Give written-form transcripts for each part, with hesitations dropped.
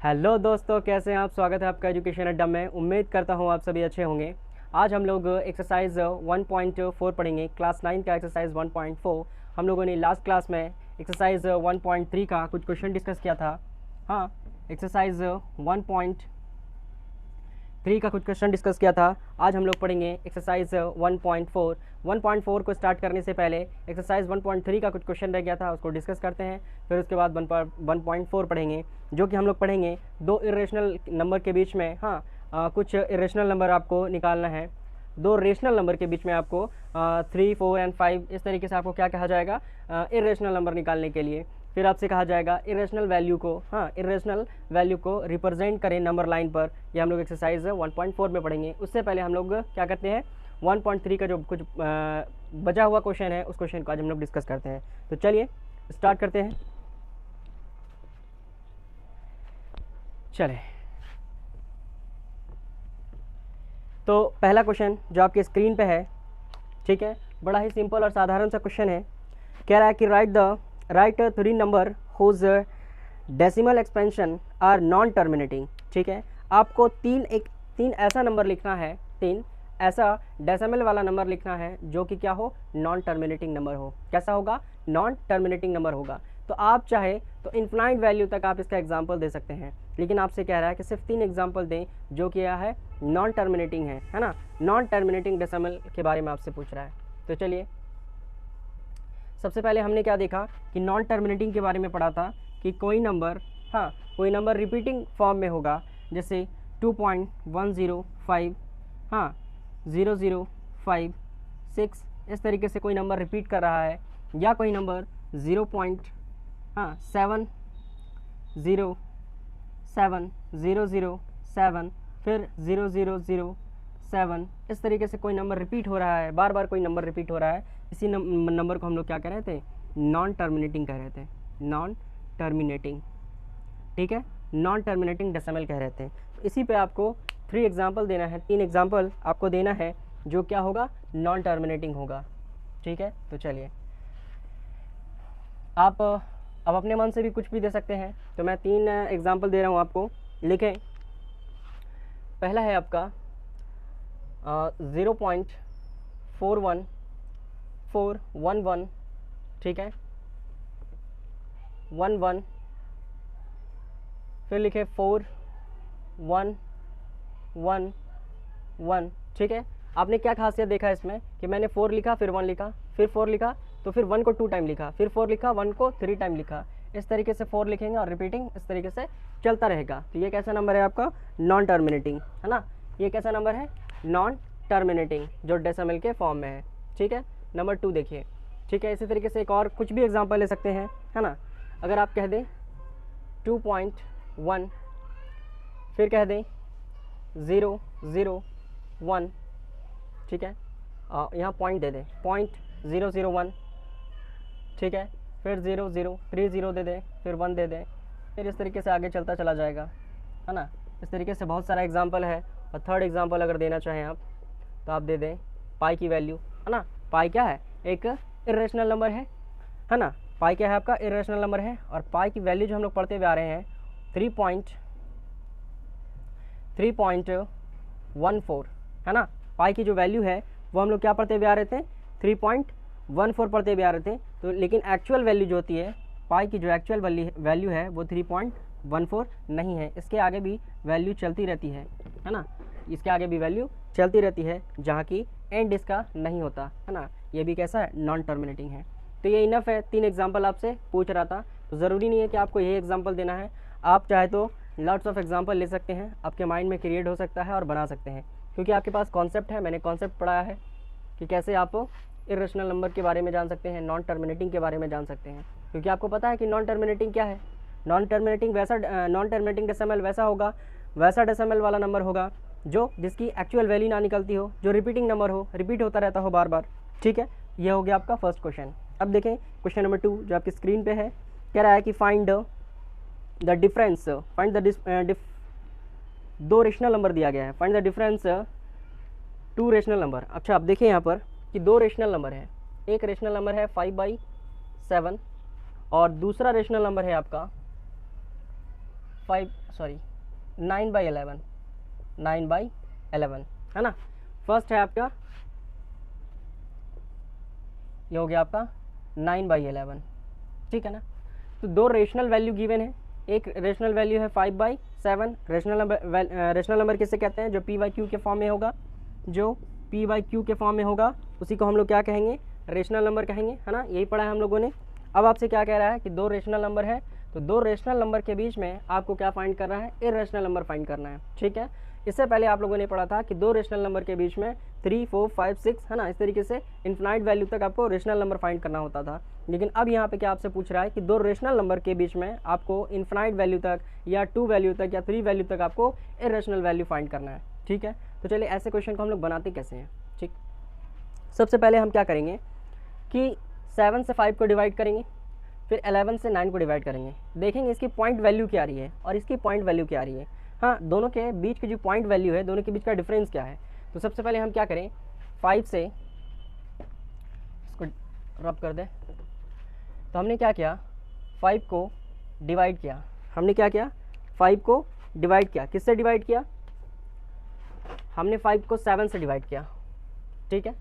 Hello दोस्तों, कैसे हैं आप। स्वागत है आपका एजुकेशन अड्डा में। उम्मीद करता हूँ आप सभी अच्छे होंगे। आज हम लोग एक्सरसाइज 1.4 पढ़ेंगे, क्लास 9 का एक्सरसाइज 1.4। हम लोगों ने लास्ट क्लास में एक्सरसाइज 1.3 का कुछ क्वेश्चन डिस्कस किया था। हाँ, एक्सरसाइज 1.3 का कुछ क्वेश्चन डिस्कस किया था। आज हम लोग पढ़ेंगे एक्सरसाइज 1.4। 1.4 को स्टार्ट करने से पहले एक्सरसाइज 1.3 का कुछ क्वेश्चन रह गया था, उसको डिस्कस करते हैं। फिर उसके बाद 1.4 पढ़ेंगे, जो कि हम लोग पढ़ेंगे दो इरेशनल नंबर के बीच में। हाँ, कुछ इरेशनल नंबर आपको निकालना है। दो रेशनल नंबर के बीच में आपको 3, 4 एंड 5 इस तरीके से आपको क्या कहा जाएगा, इरेशनल नंबर निकालने के लिए। फिर आपसे कहा जाएगा इरेशनल वैल्यू को, हाँ, इरेशनल वैल्यू को रिप्रेजेंट करें नंबर लाइन पर। ये हम लोग एक्सरसाइज 1.4 में पढ़ेंगे। उससे पहले हम लोग क्या करते हैं, 1.3 का जो कुछ बचा हुआ क्वेश्चन है उस क्वेश्चन को आज हम लोग डिस्कस करते हैं। तो चलिए स्टार्ट करते हैं। चले, तो पहला क्वेश्चन जो आपके स्क्रीन पे है, ठीक है, बड़ा ही सिंपल और साधारण सा क्वेश्चन है। कह रहा है कि write 3 number whose decimal expansion are non terminating. ठीक है, आपको तीन ऐसा नंबर लिखना है, 3 ऐसा डेसिमल वाला नंबर लिखना है जो कि क्या हो, नॉन टर्मिनेटिंग नंबर हो। कैसा होगा, नॉन टर्मिनेटिंग नंबर होगा। तो आप चाहे तो इन्फिनाइट वैल्यू तक आप इसका एग्जाम्पल दे सकते हैं, लेकिन आपसे कह रहा है कि सिर्फ 3 एग्जाम्पल दें जो कि यह है नॉन टर्मिनेटिंग है ना। नॉन टर्मिनेटिंग डेसिमल के बारे में आपसे पूछ रहा है। तो चलिए, सबसे पहले हमने क्या देखा कि नॉन टर्मिनेटिंग के बारे में पढ़ा था कि कोई नंबर, हाँ, कोई नंबर रिपीटिंग फॉर्म में होगा, जैसे 2.105, हाँ, 005, 6 इस तरीके से कोई नंबर रिपीट कर रहा है, या कोई नंबर 0.707, फिर 0007, इस तरीके से कोई नंबर रिपीट हो रहा है, बार बार कोई नंबर रिपीट हो रहा है। इसी नंबर को हम लोग क्या कह रहे थे, नॉन टर्मिनेटिंग कह रहे थे, नॉन टर्मिनेटिंग। ठीक है, नॉन टर्मिनेटिंग डेसिमल कह रहे थे। तो इसी पे आपको 3 एग्जाम्पल देना है, 3 एग्जाम्पल आपको देना है जो क्या होगा, नॉन टर्मिनेटिंग होगा। ठीक है, तो चलिए, आप अब अपने मन से भी कुछ भी दे सकते हैं। तो मैं 3 एग्जाम्पल दे रहा हूँ आपको, लिखें। पहला है आपका 0.41411, ठीक है, 11, फिर लिखे 4111। ठीक है, आपने क्या खासियत देखा इसमें कि मैंने 4 लिखा, फिर 1 लिखा, फिर 4 लिखा, तो फिर 1 को 2 टाइम लिखा, फिर 4 लिखा, 1 को 3 टाइम लिखा। इस तरीके से 4 लिखेंगे और रिपीटिंग इस तरीके से चलता रहेगा। तो ये कैसा नंबर है आपका, नॉन टर्मिनेटिंग, है ना। ये कैसा नंबर है, नॉन टर्मिनेटिंग, जो डेसिमल के फॉर्म में है। ठीक है, नंबर 2 देखिए। ठीक है, इसी तरीके से एक और कुछ भी एग्जांपल ले सकते हैं, है ना। अगर आप कह दें 2.1, फिर कह दें 001, ठीक है, यहाँ पॉइंट दे दें, 0.001, ठीक है, फिर 0030 दे दें, फिर 1 दे दें, फिर इस तरीके से आगे चलता चला जाएगा, है ना। इस तरीके से बहुत सारा एग्जांपल है। और थर्ड एग्जांपल अगर देना चाहें आप तो आप दे दें पाई की वैल्यू, है ना। पाई क्या है, एक इरेशनल नंबर है ना। पाई क्या है आपका, इरेशनल नंबर है। और पाई की वैल्यू जो हम लोग पढ़ते हुए आ रहे हैं 3.14, है ना। पाई की जो वैल्यू है वो हम लोग क्या पढ़ते हुए आ रहे थे, 3.14 पढ़ते हुए आ रहे थे। तो लेकिन एक्चुअल वैल्यू जो होती है, पाई की जो एक्चुअल वैल्यू है वो 3.14 नहीं है। इसके आगे भी वैल्यू चलती रहती है ना। इसके आगे भी वैल्यू चलती रहती है, जहाँ की एंड इसका नहीं होता, है ना। ये भी कैसा है, नॉन टर्मिनेटिंग है। तो ये इनफ है, 3 एग्जाम्पल आपसे पूछ रहा था। तो ज़रूरी नहीं है कि आपको यही एग्जाम्पल देना है, आप चाहे तो लॉट्स ऑफ एग्जाम्पल ले सकते हैं, आपके माइंड में क्रिएट हो सकता है और बना सकते हैं, क्योंकि आपके पास कॉन्सेप्ट है। मैंने कॉन्सेप्ट पढ़ाया है कि कैसे आप इरेशनल नंबर के बारे में जान सकते हैं, नॉन टर्मिनेटिंग के बारे में जान सकते हैं। क्योंकि आपको पता है कि नॉन टर्मिनेटिंग क्या है। नॉन टर्मिनेटिंग डेसिमल वैसा होगा, वैसा डेसिमल वाला नंबर होगा जो जिसकी एक्चुअल वैल्यू ना निकलती हो, जो रिपीटिंग नंबर हो, रिपीट होता रहता हो बार बार। ठीक है, ये हो गया आपका फर्स्ट क्वेश्चन। अब देखें क्वेश्चन नंबर 2 जो आपकी स्क्रीन पे है। कह रहा है कि find the difference, find the 2 rational number दिया गया है, find the difference 2 rational number. अच्छा, आप देखिए यहाँ पर कि 2 रेशनल नंबर है। एक रेशनल नंबर है 5/7 और दूसरा रेशनल नंबर है आपका 9/11, 9/11 है ना। फर्स्ट है आपका, ये हो गया आपका 9/11, ठीक है ना। तो दो रेशनल वैल्यू गिवन है, एक रेशनल वैल्यू है 5/7। रेशनल नंबर किससे कहते हैं, जो p/q के फॉर्म में होगा, जो p/q के फॉर्म में होगा उसी को हम लोग क्या कहेंगे, रेशनल नंबर कहेंगे, है ना। यही पढ़ा है हम लोगों ने। अब आपसे क्या कह रहा है कि दो रेशनल नंबर है, तो दो रेशनल नंबर के बीच में आपको क्या फाइंड करना है, इरेशनल नंबर फाइंड करना है, ठीक है। इससे पहले आप लोगों ने पढ़ा था कि दो रेशनल नंबर के बीच में 3, 4, 5, 6 है ना, इस तरीके से इन्फिनाइट वैल्यू तक आपको रेशनल नंबर फाइंड करना होता था। लेकिन अब यहाँ पे क्या आपसे पूछ रहा है कि दो रेशनल नंबर के बीच में आपको इन्फिनाइट वैल्यू तक या 2 वैल्यू तक या 3 वैल्यू तक आपको इरेशनल वैल्यू फाइंड करना है, ठीक है। तो चलिए ऐसे क्वेश्चन को हम लोग बनाते कैसे हैं, ठीक। सबसे पहले हम क्या करेंगे कि 7 से 5 को डिवाइड करेंगे, फिर 11 से 9 को डिवाइड करेंगे, देखेंगे इसकी पॉइंट वैल्यू क्या आ रही है और इसकी पॉइंट वैल्यू क्या आ रही है। हाँ, दोनों के बीच की जो पॉइंट वैल्यू है, दोनों के बीच का डिफरेंस क्या है। तो सबसे पहले हम क्या करें, 5 से इसको रब कर दें। तो हमने क्या किया, 5 को डिवाइड किया, हमने क्या किया, 5 को डिवाइड किया, किससे डिवाइड किया, हमने 5 को 7 से डिवाइड किया, ठीक है।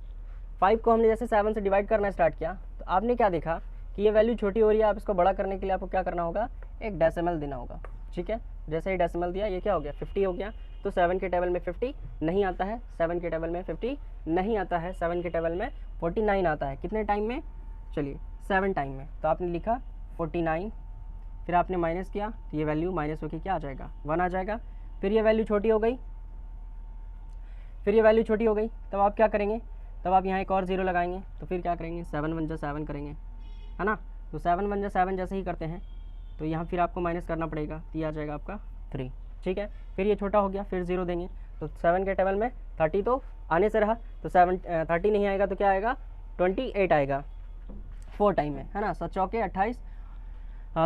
5 को हमने जैसे 7 से डिवाइड करना स्टार्ट किया तो आपने क्या देखा कि ये वैल्यू छोटी हो रही है। आप इसको बड़ा करने के लिए आपको क्या करना होगा, एक डेसिमल देना होगा, ठीक है। जैसे ही डेसिमल दिया, ये क्या हो गया, 50 हो गया। तो 7 के टेबल में 50 नहीं आता है, 7 के टेबल में 50 नहीं आता है, 7 के टेबल में 49 आता है। कितने टाइम में, चलिए 7 टाइम में। तो आपने लिखा 49, फिर आपने माइनस किया तो ये वैल्यू माइनस होकर क्या आ जाएगा, 1 आ जाएगा। फिर ये वैल्यू छोटी हो गई, फिर ये वैल्यू छोटी हो गई, तब आप क्या करेंगे, तब आप यहाँ एक और 0 लगाएंगे। तो फिर क्या करेंगे, 7 1 जा 7 करेंगे, है ना। तो 7 1 जा 7 जैसे ही करते हैं तो यहाँ फिर आपको माइनस करना पड़ेगा, तो ये आ जाएगा आपका 3, ठीक है। फिर ये छोटा हो गया, फिर 0 देंगे। तो 7 के टेबल में 30 तो आने से रहा, तो 30 नहीं आएगा तो क्या आएगा, 28 आएगा 4 टाइम में, है ना। 7 चौके 28,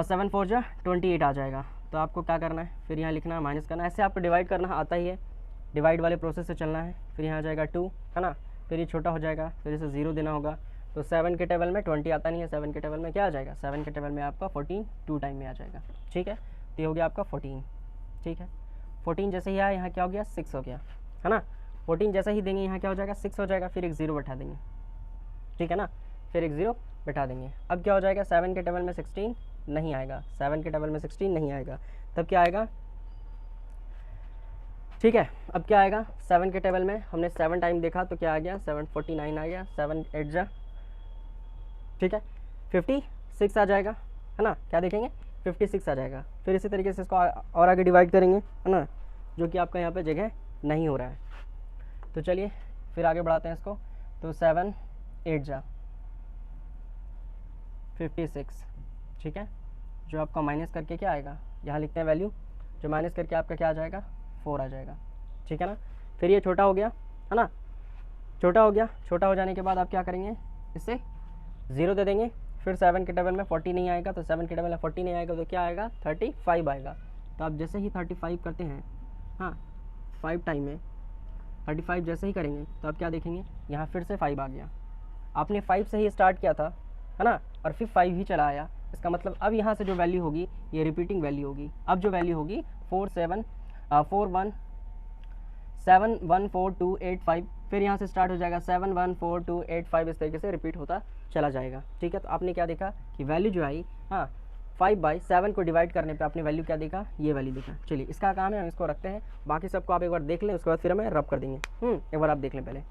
7 4 जा 28 आ जाएगा। तो आपको क्या करना है, फिर यहाँ लिखना है, माइनस करना है। ऐसे आपको डिवाइड करना आता ही है, डिवाइड वाले प्रोसेस से चलना है। फिर यहाँ आ जाएगा 2, है ना। फिर ये छोटा हो जाएगा, फिर इसे 0 देना होगा। तो 7 के टेबल में 20 आता नहीं है, 7 के टेबल में क्या आ जाएगा, 7 के टेबल में आपका 14 2 टाइम में आ जाएगा, ठीक है। तो ये हो गया आपका 14, ठीक है। 14 जैसे ही आया, यहाँ क्या हो गया, 6 हो गया, है ना। 14 जैसे ही देंगे, यहाँ क्या हो जाएगा, 6 हो जाएगा। फिर एक 0 बैठा देंगे, ठीक है ना, फिर एक 0 बैठा देंगे। अब क्या हो जाएगा, 7 के टेबल में 16 नहीं आएगा, 7 के टेबल में 16 नहीं आएगा, तब क्या आएगा, ठीक है। अब क्या आएगा, 7 के टेबल में हमने 7 टाइम देखा तो क्या आ गया, 749 आ गया, 7 8 जा, ठीक है। 56 आ जाएगा, है ना। क्या देखेंगे, 56 आ जाएगा। फिर इसी तरीके से इसको और आगे डिवाइड करेंगे, है ना, जो कि आपका यहाँ पे जगह नहीं हो रहा है। तो चलिए फिर आगे बढ़ाते हैं इसको। तो 7 8 जा 56, ठीक है। जो आपका माइनस करके क्या आएगा, यहाँ लिखते हैं वैल्यू, जो माइनस करके आपका क्या आ जाएगा, 4 आ जाएगा, ठीक है ना। फिर ये छोटा हो गया, है ना, छोटा हो गया। छोटा हो जाने के बाद आप क्या करेंगे, इससे 0 दे देंगे। फिर 7 के टेबल में 40 नहीं आएगा, तो 7 के टेबल में 40 नहीं आएगा तो क्या आएगा, 35 आएगा। तो आप जैसे ही 35 करते हैं, हाँ 5 टाइम में 35 जैसे ही करेंगे तो आप क्या देखेंगे, यहाँ फिर से 5 आ गया। आपने 5 से ही स्टार्ट किया था, है ना, और फिर 5 ही चला आया। इसका मतलब अब यहाँ से जो वैल्यू होगी ये रिपीटिंग वैल्यू होगी। अब जो वैल्यू होगी 4 1 7 1 4 2 8 5, फिर यहाँ से स्टार्ट हो जाएगा 7 1 4 2 8 5, इस तरीके से रिपीट होता चला जाएगा, ठीक है। तो आपने क्या देखा कि वैल्यू जो आई, हाँ 5/7 को डिवाइड करने पे आपने वैल्यू क्या देखा, ये वैल्यू देखा। चलिए इसका काम है, हम इसको रखते हैं, बाकी सबको आप एक बार देख लें, उसके बाद फिर हमें रब कर देंगे। एक बार आप देख लें पहले।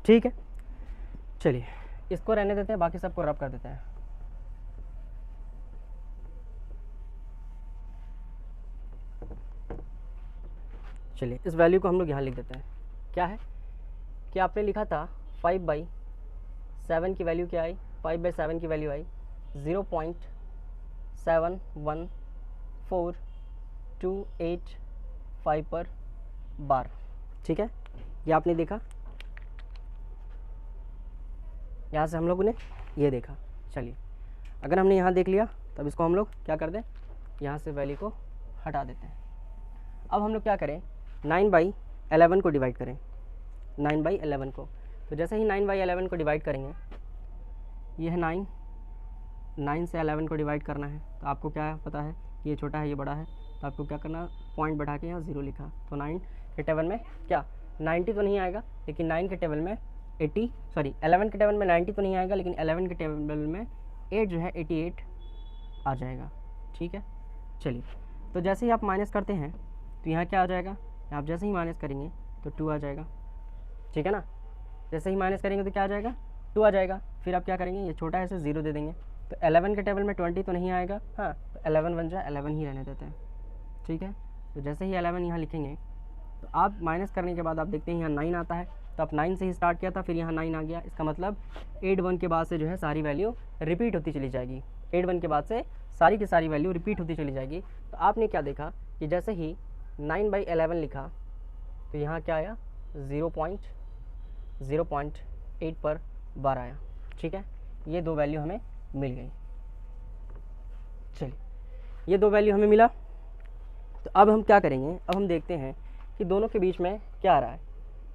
ठीक है, चलिए इसको रहने देते हैं, बाकी सबको रब कर देते हैं। चलिए इस वैल्यू को हम लोग यहाँ लिख देते हैं। क्या है कि आपने लिखा था 5/7 की वैल्यू क्या आई, 5/7 की वैल्यू आई 0.714285 पर बार, ठीक है, ये आपने देखा, यहाँ से हम लोगों ने ये देखा। चलिए अगर हमने यहाँ देख लिया तब इसको हम लोग क्या कर दें, यहाँ से वैल्यू को हटा देते हैं। अब हम लोग क्या करें, 9/11 को डिवाइड करें, 9/11 को। तो जैसे ही 9/11 को डिवाइड करेंगे, ये है 9 से 11 को डिवाइड करना है, तो आपको क्या पता है कि ये छोटा है ये बड़ा है, तो आपको क्या करना, पॉइंट बढ़ा के यहाँ 0 लिखा। तो 9 के टेबल में क्या 90 तो नहीं आएगा, लेकिन 9 के टेबल में 11 के टेबल में 90 तो नहीं आएगा, लेकिन 11 के टेबल में 8 जो है 88 आ जाएगा। ठीक है, चलिए तो जैसे ही आप माइनस करते हैं तो यहाँ क्या आ जाएगा, आप जैसे ही माइनस करेंगे तो 2 आ जाएगा। ठीक है ना, जैसे ही माइनस करेंगे तो क्या आ जाएगा, 2 आ जाएगा। फिर आप क्या करेंगे, ये छोटा है इसे 0 दे देंगे। तो 11 के टेबल में 20 तो नहीं आएगा, हाँ तो 11 बन जाए, 11 ही रहने देते हैं। ठीक है, तो जैसे ही 11 यहाँ लिखेंगे तो आप माइनस करने के बाद आप देखते हैं यहाँ 9 आता है, तो आप 9 से ही स्टार्ट किया था, फिर यहाँ 9 आ गया। इसका मतलब 8 के बाद से जो है सारी वैल्यू रिपीट होती चली जाएगी, 8 के बाद से सारी की सारी वैल्यू रिपीट होती चली जाएगी। तो आपने क्या देखा कि जैसे ही 9/11 लिखा तो यहाँ क्या आया, 0.8 पर 12 आया। ठीक है, ये दो वैल्यू हमें मिल गई। चलिए ये दो वैल्यू हमें मिला, तो अब हम क्या करेंगे, अब हम देखते हैं कि दोनों के बीच में क्या आ रहा है।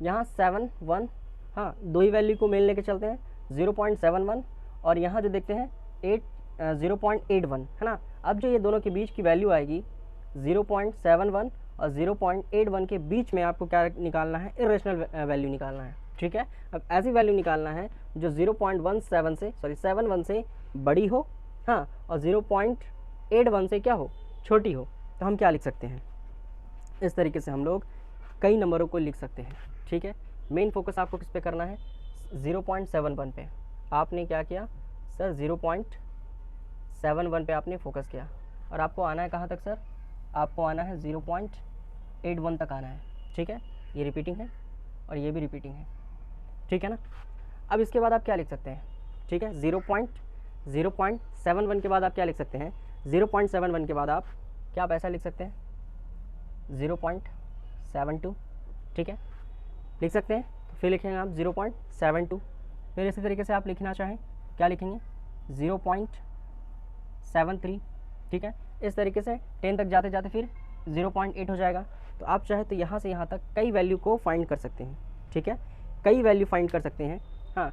यहाँ 7 1, हाँ दो ही वैल्यू को मेल लेके चलते हैं, 0.71 और यहाँ जो देखते हैं 0.81 है ना। अब जो ये दोनों के बीच की वैल्यू आएगी 0.71 और 0.81 के बीच में आपको क्या निकालना है, इरेशनल वैल्यू निकालना है। ठीक है, अब ऐसी वैल्यू निकालना है जो 71 से बड़ी हो, हाँ और 0.81 से क्या हो, छोटी हो। तो हम क्या लिख सकते हैं, इस तरीके से हम लोग कई नंबरों को लिख सकते हैं। ठीक है, मेन फोकस आपको किस पे करना है, 0.71 पे। आपने क्या किया सर, 0.71 पे आपने फोकस किया, और आपको आना है कहाँ तक सर, आपको आना है 0.81 तक आना है। ठीक है, ये रिपीटिंग है और ये भी रिपीटिंग है। ठीक है ना, अब इसके बाद आप क्या लिख सकते हैं, ठीक है 0.71 के बाद आप क्या लिख सकते हैं, 0.71 के बाद आप क्या पैसा लिख सकते हैं, 0.72। ठीक है, लिख सकते हैं। तो फिर लिखेंगे आप 0.72। फिर इसी तरीके से आप लिखना चाहें क्या लिखेंगे, 0.73। ठीक है, इस तरीके से 10 तक जाते जाते फिर 0.8 हो जाएगा। तो आप चाहे तो यहाँ से यहाँ तक कई वैल्यू को फाइंड कर सकते हैं। ठीक है, कई वैल्यू फाइंड कर सकते हैं। हाँ,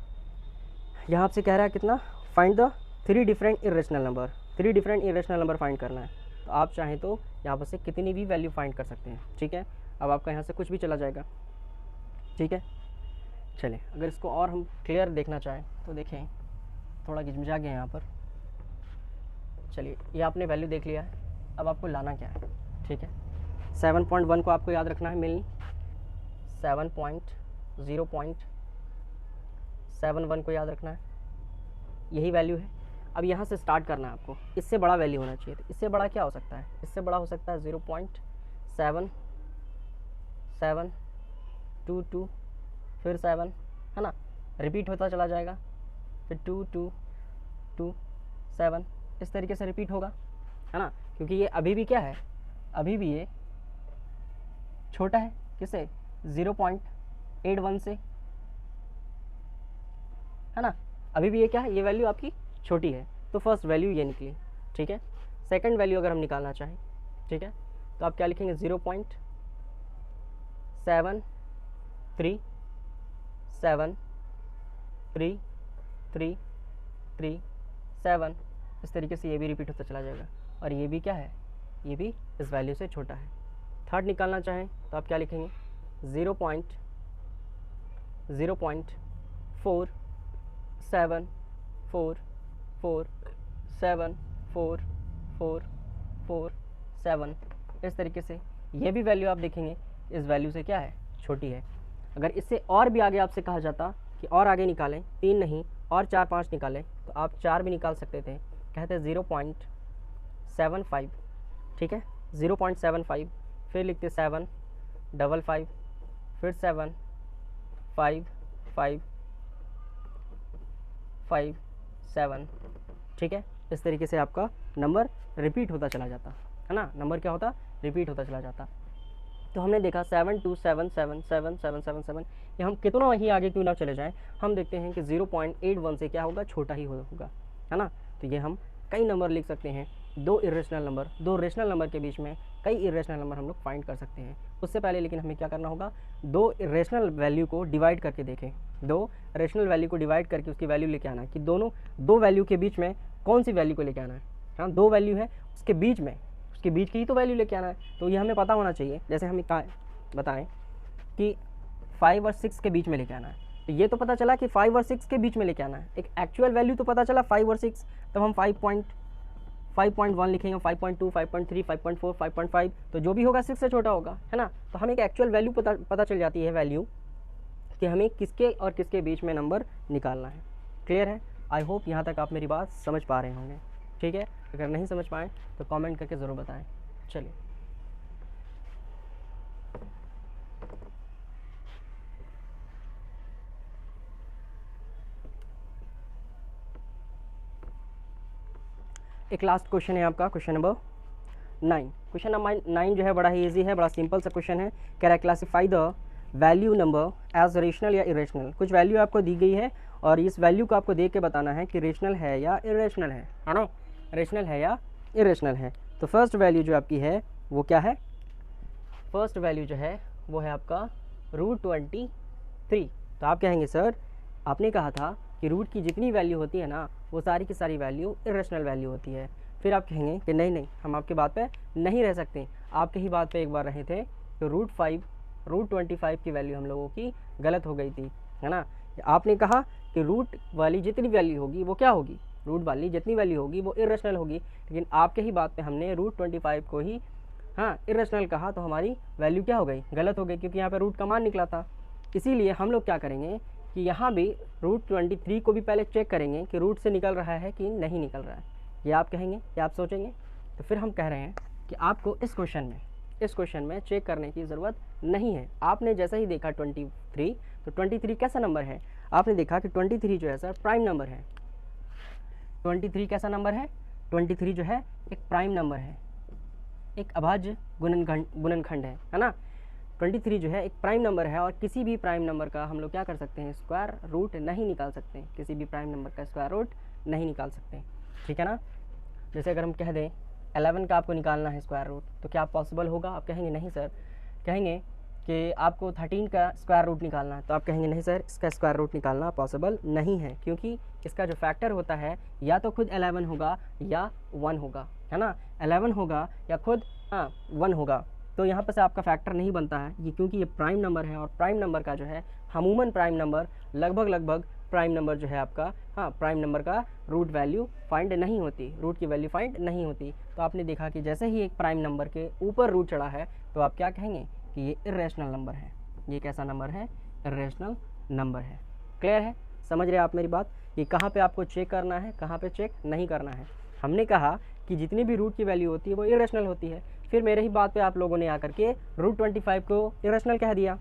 यहाँ आपसे कह रहा है कितना, find the 3 different irrational number, 3 different irrational number find करना है। तो आप चाहें तो यहाँ पर से कितनी भी वैल्यू फाइंड कर सकते हैं। ठीक है, अब आपका यहाँ से कुछ भी चला जाएगा। ठीक है, चलिए अगर इसको और हम क्लियर देखना चाहें तो देखें, थोड़ा गिजमिजा गया यहाँ पर। चलिए ये आपने वैल्यू देख लिया है, अब आपको लाना क्या है। ठीक है, 7.1 को आपको याद रखना है, मिलनी 0.71 को याद रखना है, यही वैल्यू है। अब यहाँ से स्टार्ट करना है आपको, इससे बड़ा वैल्यू होना चाहिए। तो इससे बड़ा क्या हो सकता है, इससे बड़ा हो सकता है 0.7722, फिर 7 है ना, रिपीट होता चला जाएगा, फिर 2 2 2 7, इस तरीके से रिपीट होगा है ना, क्योंकि ये अभी भी क्या है, अभी भी ये छोटा है किससे, 0.81 से है ना, अभी भी ये क्या है, ये वैल्यू आपकी छोटी है। तो फर्स्ट वैल्यू ये निकली। ठीक है, सेकंड वैल्यू अगर हम निकालना चाहें, ठीक है, तो आप क्या लिखेंगे, 0.73733337। इस तरीके से ये भी रिपीट होता चला जाएगा, और ये भी क्या है, ये भी इस वैल्यू से छोटा है। थर्ड निकालना चाहें तो आप क्या लिखेंगे, 0.4744744447। इस तरीके से ये भी वैल्यू आप देखेंगे इस वैल्यू से क्या है, छोटी है। अगर इससे और भी आगे आपसे कहा जाता कि और आगे निकालें, 3 नहीं और 4 5 निकालें, तो आप 4 भी निकाल सकते थे। कहते हैं 0.75। ठीक है, 0.75, फिर लिखते 7 5 5, फिर 7 5 5 5 7। ठीक है, इस तरीके से आपका नंबर रिपीट होता चला जाता है ना, नंबर क्या होता, रिपीट होता चला जाता। तो हमने देखा 727777777, ये हम कितना ही आगे क्यों ना चले जाएं, हम देखते हैं कि 0.81 से क्या होगा, छोटा ही होगा, है ना। तो ये हम कई नंबर लिख सकते हैं, दो रेशनल नंबर के बीच में कई इरेशनल नंबर हम लोग फाइंड कर सकते हैं। उससे पहले लेकिन हमें क्या करना होगा, दो रेशनल वैल्यू को डिवाइड करके देखें, दो रेशनल वैल्यू को डिवाइड करके उसकी वैल्यू लेके आना, कि दोनों दो वैल्यू के बीच में कौन सी वैल्यू को लेके आना है। हाँ, दो वैल्यू है उसके बीच में, उसके बीच की ही तो वैल्यू लेके आना है, तो ये हमें पता होना चाहिए। जैसे हमें कहा बताएं कि 5 और 6 के बीच में लेके आना है, तो ये तो पता चला कि 5 और 6 के बीच में लेके आना है, एक एक्चुअल वैल्यू तो पता चला 5 और 6, तब हम 5.1 लिखेंगे, 5.2, 5.3, 5.4, 5.5, तो जो भी होगा 6 से छोटा होगा, है ना। तो हमें एक एक्चुअल वैल्यू पता चल जाती है, वैल्यू कि हमें किसके और किसके बीच में नंबर निकालना है। क्लियर है? आई होप यहाँ तक आप मेरी बात समझ पा रहे होंगे। ठीक है, अगर नहीं समझ पाएँ तो कमेंट करके ज़रूर बताएं। चलिए, एक लास्ट क्वेश्चन है आपका, क्वेश्चन नंबर 9। क्वेश्चन नंबर 9 जो है बड़ा ही इजी है, बड़ा सिंपल सा क्वेश्चन है। कह रहा है classify the value number as rational या इरेशनल। कुछ वैल्यू आपको दी गई है और इस वैल्यू को आपको देख के बताना है कि रेशनल है या इरेशनल है ना, रेशनल है या इरेशनल है। तो फर्स्ट वैल्यू जो आपकी है वो क्या है, फर्स्ट वैल्यू जो है वो है आपका √23। तो आप कहेंगे सर आपने कहा था कि रूट की जितनी वैल्यू होती है ना वो सारी की सारी वैल्यू इरेशनल वैल्यू होती है। फिर आप कहेंगे कि नहीं हम आपकी बात पे नहीं रह सकते, आपके ही बात पे एक बार रहे थे तो √25 की वैल्यू हम लोगों की गलत हो गई थी, है ना। आपने कहा कि रूट वाली जितनी वैल्यू होगी वो क्या होगी, रूट वाली जितनी वैल्यू होगी वो इरेशनल होगी, लेकिन आपके ही बात पे हमने √25 को ही इरेशनल कहा, तो हमारी वैल्यू क्या हो गई, गलत हो गई, क्योंकि यहाँ पे रूट का मान निकला था। इसीलिए हम लोग क्या करेंगे कि यहाँ भी √23 को भी पहले चेक करेंगे कि रूट से निकल रहा है कि नहीं निकल रहा है। ये आप कहेंगे, ये आप सोचेंगे। तो फिर हम कह रहे हैं कि आपको इस क्वेश्चन में चेक करने की ज़रूरत नहीं है। आपने जैसा ही देखा 23, तो 23 कैसा नंबर है, आपने देखा कि 23 जो है सर प्राइम नंबर है। 23 कैसा नंबर है, 23 जो है एक प्राइम नंबर है, एक अभाज्य गुणनखंड है ना। 23 जो है एक प्राइम नंबर है और किसी भी प्राइम नंबर का हम लोग क्या कर सकते हैं, स्क्वायर रूट नहीं निकाल सकते, किसी भी प्राइम नंबर का स्क्वायर रूट नहीं निकाल सकते, ठीक है ना। जैसे अगर हम कह दें 11 का आपको निकालना है स्क्वायर रूट, तो क्या पॉसिबल होगा, आप कहेंगे नहीं सर। कहेंगे कि आपको 13 का स्क्वायर रूट निकालना है, तो आप कहेंगे नहीं सर इसका स्क्वायर रूट निकालना पॉसिबल नहीं है, क्योंकि इसका जो फैक्टर होता है या तो खुद 11 होगा या 1 होगा, है ना। 11 होगा या खुद 1 होगा, तो यहाँ पर से आपका फैक्टर नहीं बनता है ये, क्योंकि ये प्राइम नंबर है और प्राइम नंबर का जो है अमूमन प्राइम नंबर लगभग प्राइम नंबर जो है आपका प्राइम नंबर का रूट वैल्यू फाइंड नहीं होती, रूट की वैल्यू फाइंड नहीं होती। तो आपने देखा कि जैसे ही एक प्राइम नंबर के ऊपर रूट चढ़ा है तो आप क्या कहेंगे कि ये इरेशनल नंबर है। ये कैसा नंबर है, इरेशनल नंबर है। क्लियर है, समझ रहे आप मेरी बात। ये कहाँ पे आपको चेक करना है, कहाँ पे चेक नहीं करना है। हमने कहा कि जितनी भी रूट की वैल्यू होती है वो इरेशनल होती है, फिर मेरे ही बात पे आप लोगों ने आकर के √25 को इरेशनल कह दिया,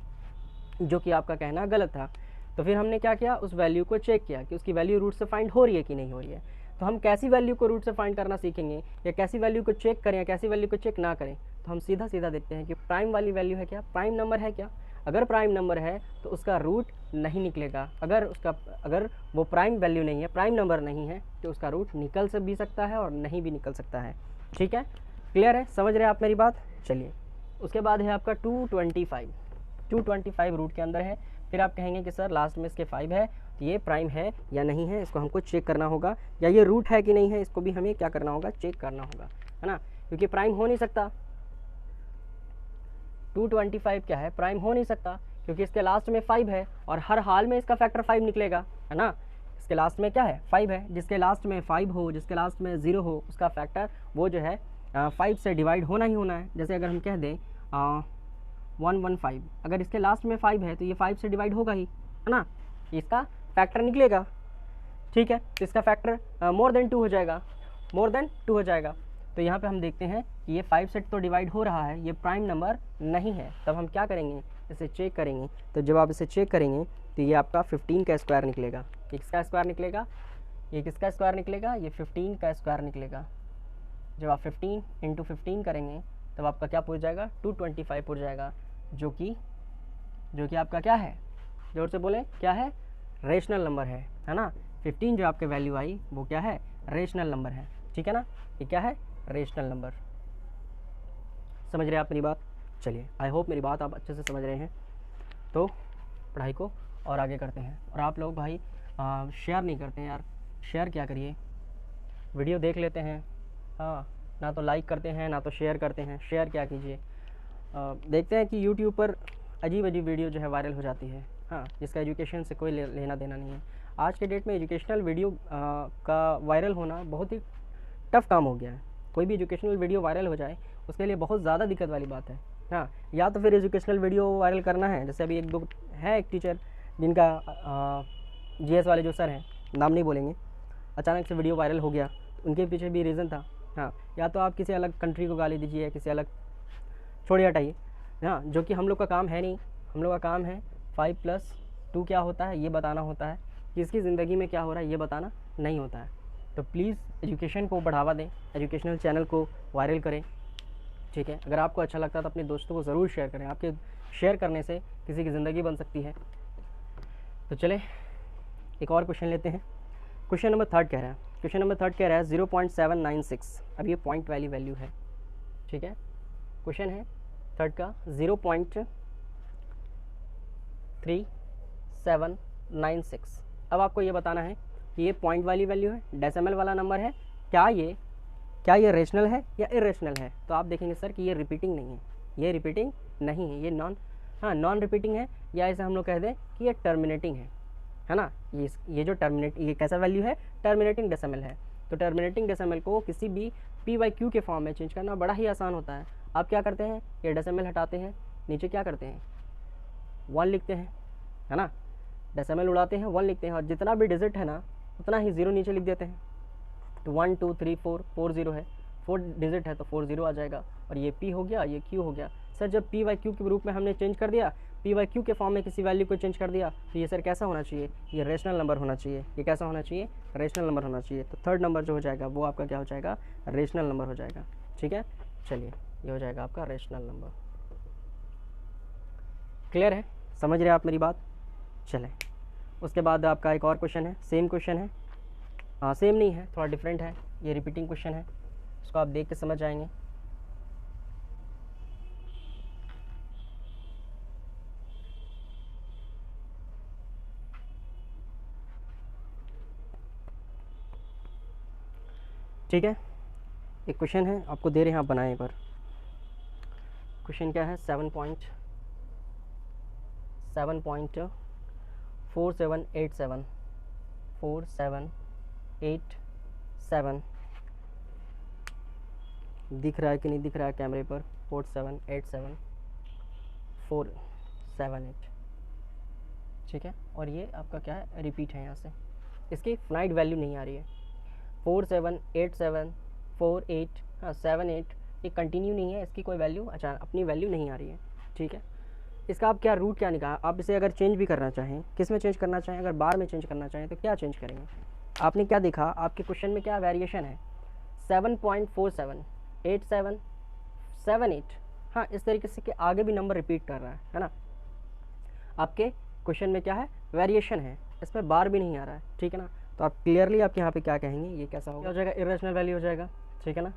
जो कि आपका कहना गलत था। तो फिर हमने क्या किया, उस वैल्यू को चेक किया कि उसकी वैल्यू रूट से फाइंड हो रही है कि नहीं हो रही है। तो हम कैसी वैल्यू को रूट से फाइंड करना सीखेंगे, या कैसी वैल्यू को चेक करें या कैसी वैल्यू को चेक ना करें। तो हम सीधा देखते हैं कि प्राइम वाली वैल्यू है क्या, प्राइम नंबर है क्या। अगर प्राइम नंबर है तो उसका रूट नहीं निकलेगा, अगर वो प्राइम वैल्यू नहीं है, प्राइम नंबर नहीं है, तो उसका रूट निकल से भी सकता है और नहीं भी निकल सकता है। ठीक है, क्लियर है, समझ रहे हैं आप मेरी बात। चलिए, उसके बाद है आपका 225 रूट के अंदर है। फिर आप कहेंगे कि सर लास्ट में इसके 5 है, तो ये प्राइम है या नहीं है, इसको हमको चेक करना होगा, या ये रूट है कि नहीं है, इसको भी हमें क्या करना होगा, चेक करना होगा, है ना। क्योंकि प्राइम हो नहीं सकता, 225 क्या है, प्राइम हो नहीं सकता, क्योंकि इसके लास्ट में 5 है और हर हाल में इसका फैक्टर 5 निकलेगा, है ना। इसके लास्ट में क्या है, 5 है, जिसके लास्ट में 5 हो, जिसके लास्ट में 0 हो, उसका फैक्टर वो जो है 5 से डिवाइड होना ही होना है। जैसे अगर हम कह दें 115, अगर इसके लास्ट में 5 है तो ये 5 से डिवाइड होगा ही, है ना, इसका फैक्टर निकलेगा। ठीक है, तो इसका फैक्टर मोर देन 2 हो जाएगा, मोर देन 2 हो जाएगा। तो यहाँ पे हम देखते हैं कि ये 5 से तो डिवाइड हो रहा है, ये प्राइम नंबर नहीं है। तब हम क्या करेंगे, इसे चेक करेंगे। तो जब आप इसे चेक करेंगे तो ये आपका 15 का स्क्वायर निकलेगा। ये किसका स्क्वायर निकलेगा, ये किसका स्क्वायर निकलेगा, ये 15 का स्क्वायर निकलेगा। जब आप 15 × 15 करेंगे तब आपका क्या पूछ जाएगा, 225 पूछ जाएगा। जो कि आपका क्या है, जोर से बोलें, क्या है, रेशनल नंबर है ना। 15 जो आपके वैल्यू आई वो क्या है, रेशनल नंबर है, ठीक है ना, ये क्या है, रेशनल नंबर। समझ रहे हैं आप मेरी बात? चलिए, आई होप मेरी बात आप अच्छे से समझ रहे हैं। तो पढ़ाई को और आगे करते हैं। और आप लोग भाई शेयर नहीं करते हैं यार, शेयर क्या करिए, वीडियो देख लेते हैं, हाँ, ना तो लाइक करते हैं ना तो शेयर करते हैं, शेयर क्या कीजिए। देखते हैं कि यूट्यूब पर अजीब अजीब वीडियो जो है वायरल हो जाती है, हाँ, जिसका एजुकेशन से कोई लेना देना नहीं है। आज के डेट में एजुकेशनल वीडियो का वायरल होना बहुत ही टफ काम हो गया है। कोई भी एजुकेशनल वीडियो वायरल हो जाए उसके लिए बहुत ज़्यादा दिक्कत वाली बात है, हाँ। या तो फिर एजुकेशनल वीडियो वायरल करना है, जैसे अभी एक दो है, एक टीचर जिनका जीएस वाले जो सर हैं, नाम नहीं बोलेंगे, अचानक से वीडियो वायरल हो गया, उनके पीछे भी रीज़न था, हाँ। या तो आप किसी अलग कंट्री को गाली दीजिए, किसी अलग, छोड़िए हटाइए, हाँ, जो कि हम लोग का काम है नहीं। हम लोग का काम है 5+2 क्या होता है ये बताना होता है, किसकी ज़िंदगी में क्या हो रहा है ये बताना नहीं होता है। तो प्लीज़ एजुकेशन को बढ़ावा दें, एजुकेशनल चैनल को वायरल करें, ठीक है। अगर आपको अच्छा लगता है तो अपने दोस्तों को ज़रूर शेयर करें, आपके शेयर करने से किसी की ज़िंदगी बन सकती है। तो चले एक और क्वेश्चन लेते हैं। क्वेश्चन नंबर 3 कह रहा है, 0.796। अब ये पॉइंट वाली वैल्यू है, ठीक है। क्वेश्चन है 3 का 0.3796। अब आपको ये बताना है कि ये पॉइंट वाली वैल्यू है, डेसिमल वाला नंबर है, क्या ये रेशनल है या इरेशनल है। तो आप देखेंगे सर कि ये रिपीटिंग नहीं है, ये रिपीटिंग नहीं है, ये नॉन रिपीटिंग है, या ऐसे हम लोग कह दें कि ये टर्मिनेटिंग है ना। ये जो ये कैसा वैल्यू है, टर्मिनेटिंग डेसिमल है। तो टर्मिनेटिंग डेसिमल को किसी भी p/q के फॉर्म में चेंज करना बड़ा ही आसान होता है। आप क्या करते हैं, ये डेसिमल हटाते हैं, नीचे क्या करते हैं, 1 लिखते हैं, है ना, डेसिमल उड़ाते हैं, 1 लिखते हैं, और जितना भी डिजिट है ना उतना ही 0 नीचे लिख देते हैं। तो 1 2 3 4 0 है, 4 डिजिट है तो 4 0 आ जाएगा, और ये p हो गया, ये q हो गया। सर जब p/q के रूप में हमने चेंज कर दिया, p/q के फॉर्म में किसी वैल्यू को चेंज कर दिया, तो ये सर कैसा होना चाहिए, ये रेशनल नंबर होना चाहिए। ये कैसा होना चाहिए, रेशनल नंबर होना चाहिए। तो 3rd नंबर जो हो जाएगा वो आपका क्या हो जाएगा, रेशनल नंबर हो जाएगा, ठीक है। चलिए, ये हो जाएगा आपका रेशनल नंबर। क्लियर है, समझ रहे आप मेरी बात? चलें, उसके बाद आपका एक और क्वेश्चन है, सेम क्वेश्चन है, हाँ सेम नहीं है, थोड़ा डिफरेंट है, ये रिपीटिंग क्वेश्चन है, इसको आप देख के समझ आएंगे। ठीक है, एक क्वेश्चन है आपको दे रहे हैं, आप बनाएं एक बार। क्वेश्चन क्या है, 47.4787 दिख रहा है कि नहीं दिख रहा है कैमरे पर, 4787478, ठीक है। और ये आपका क्या है, रिपीट है, यहाँ से इसकी फाइनाइट वैल्यू नहीं आ रही है। 478748, हाँ 78, ये कंटिन्यू नहीं है, इसकी कोई वैल्यू अच्छा अपनी वैल्यू नहीं आ रही है, ठीक है। इसका आप क्या रूट क्या निकाला, आप इसे अगर चेंज भी करना चाहें, किस में चेंज करना चाहें, अगर बार में चेंज करना चाहें तो क्या चेंज करेंगे। आपने क्या देखा, आपके क्वेश्चन में क्या वेरिएशन है, 7.478778, हाँ इस तरीके से कि आगे भी नंबर रिपीट कर रहा है ना। आपके क्वेश्चन में क्या है, वेरिएशन है, इसमें बार भी नहीं आ रहा है, ठीक है ना। तो आप क्लियरली आप यहाँ पे क्या कहेंगे, ये कैसा होगा, हो जाएगा, इरेशनल वैल्यू हो जाएगा, ठीक है ना,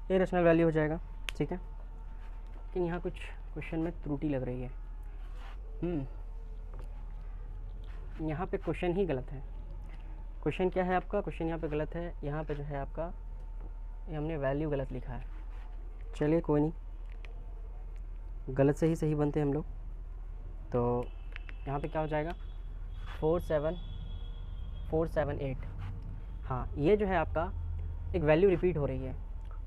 इरेशनल वैल्यू हो जाएगा, ठीक है। लेकिन यहाँ कुछ क्वेश्चन में त्रुटि लग रही है, यहाँ पे क्वेश्चन ही गलत है। क्वेश्चन क्या है आपका, क्वेश्चन यहाँ पे गलत है, यहाँ पे जो है आपका ये हमने वैल्यू गलत लिखा है। चलिए कोई नहीं, गलत से ही सही बनते हैं हम लोग। तो यहाँ पे क्या हो जाएगा, 47478, हाँ ये जो है आपका एक वैल्यू रिपीट हो रही है,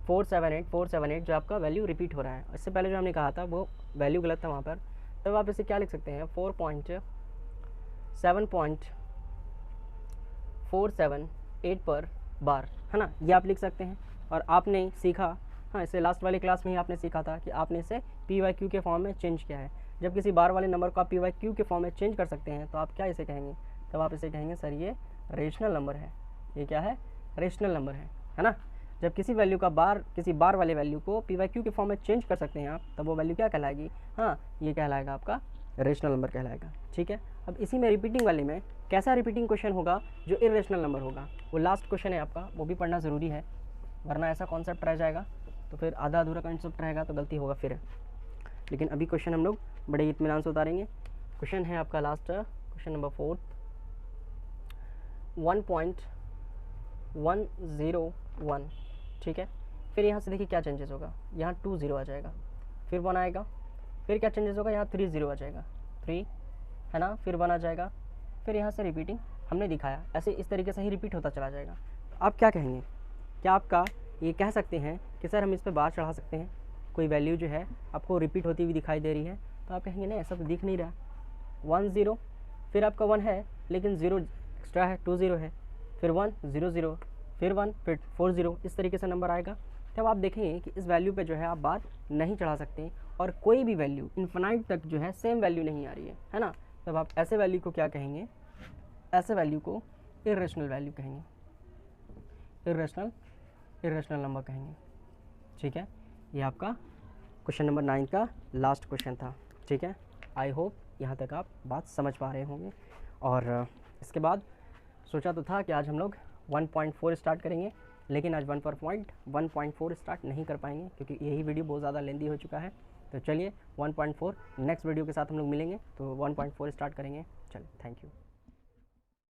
478 जो आपका वैल्यू रिपीट हो रहा है। इससे पहले जो हमने कहा था वो वैल्यू गलत था वहाँ पर, तब आप इसे क्या लिख सकते हैं, 7.478 पर बार, है ना, ये आप लिख सकते हैं। और आपने सीखा, हाँ इसे लास्ट वाली क्लास में ही आपने सीखा था कि आपने इसे p/q के फॉर्म में चेंज किया है। जब किसी बार वाले नंबर को आप p/q के फॉर्म में चेंज कर सकते हैं तो आप क्या इसे कहेंगे, तब आप इसे कहेंगे सर ये रेशनल नंबर है, ये क्या है, रेशनल नंबर है ना। जब किसी बार वाले वैल्यू को पी वाई क्यू के फॉर्म में चेंज कर सकते हैं आप, तब वो वैल्यू क्या कहलाएगी, हाँ ये कहलाएगा आपका रेशनल नंबर कहलाएगा। ठीक है, अब इसी में रिपीटिंग वाले में कैसा रिपीटिंग क्वेश्चन होगा जो इरेशनल नंबर होगा, वो लास्ट क्वेश्चन है आपका, वो भी पढ़ना ज़रूरी है, वरना ऐसा कॉन्सेप्ट रह जाएगा तो फिर आधा अधूरा कॉन्सेप्ट रहेगा तो गलती होगा फिर। लेकिन अभी क्वेश्चन हम लोग बड़े इत्मीनान से उतारेंगे। क्वेश्चन है आपका लास्ट क्वेश्चन नंबर 4, 1.101। ठीक है, फिर यहाँ से देखिए क्या चेंजेस होगा, यहाँ 2 0 आ जाएगा, फिर 1 आएगा, फिर क्या चेंजेस होगा, यहाँ 3 0 आ जाएगा, 3 है ना, फिर 1 आ जाएगा, फिर यहाँ से रिपीटिंग हमने दिखाया, ऐसे इस तरीके से ही रिपीट होता चला जाएगा। तो आप क्या कहेंगे, क्या आपका ये कह सकते हैं कि सर हम इस पर बार चढ़ा सकते हैं, कोई वैल्यू जो है आपको रिपीट होती हुई दिखाई दे रही है, तो आप कहेंगे नहीं ऐसा तो दिख नहीं रहा, 1 0 फिर आपका 1 है लेकिन 0 एक्स्ट्रा है, 2 0 है, फिर 1 0 0 फिर 1 फिर 4 0, इस तरीके से नंबर आएगा। तब आप देखेंगे कि इस वैल्यू पे जो है आप बार नहीं चढ़ा सकते और कोई भी वैल्यू इन्फिनाइट तक जो है सेम वैल्यू नहीं आ रही है ना, तब आप ऐसे वैल्यू को क्या कहेंगे, ऐसे वैल्यू को इरेशनल वैल्यू कहेंगे, इरेशनल नंबर कहेंगे। ठीक है, ये आपका क्वेश्चन नंबर 9 का लास्ट क्वेश्चन था। ठीक है, आई होप यहाँ तक आप बात समझ पा रहे होंगे। और इसके बाद सोचा तो था कि आज हम लोग 1.4 स्टार्ट करेंगे, लेकिन आज 1.4 स्टार्ट नहीं कर पाएंगे क्योंकि यही वीडियो बहुत ज़्यादा लेंदी हो चुका है। तो चलिए 1.4 नेक्स्ट वीडियो के साथ हम लोग मिलेंगे, तो 1.4 स्टार्ट करेंगे। चलिए, थैंक यू।